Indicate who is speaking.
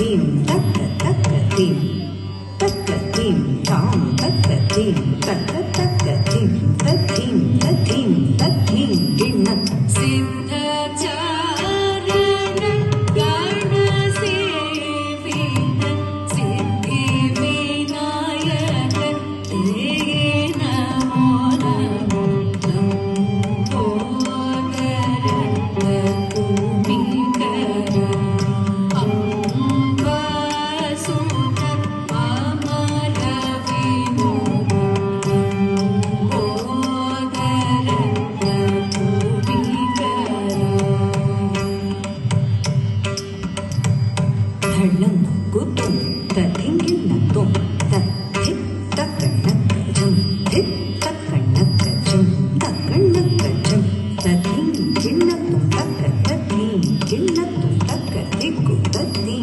Speaker 1: dim taka taka dim taka dim tom taka dim taka taka dim takim takim takim ginna
Speaker 2: ಸಿದ್ಧಚಾರಣ ಗಣ ಸೇವಿತ ಸಿದ್ಧಿ ವಿನಾಯಕ ತೇ ನಮೋ ನಮೋ ಲಂಬೋದರ ಭೂಮಿಕರ ಅಂಬಾಸುತ ಅಮರ ವಿನೋದ ಲಂಬೋದರ
Speaker 1: ಧಳ್ಳನ್ನು ತದಿಂಗಿಣ್ಣತ್ತು ತತ್ತಿತ್ ತಕ್ಕಣ್ಣಕ್ಕಜಂ ತಿತ್ ತಕ್ಕಣ್ಣಕ್ಕಜಂ ತಕ್ಕಣ್ಣಕ್ಕಜಂ ತದಿಂಗಿಣ್ಣತ್ತು ತಕ್ಕ ತದಿಂಗಿಣ್ಣತ್ತು ತಕ್ಕ ದಿಕ್ಕು ತತ್ತಿ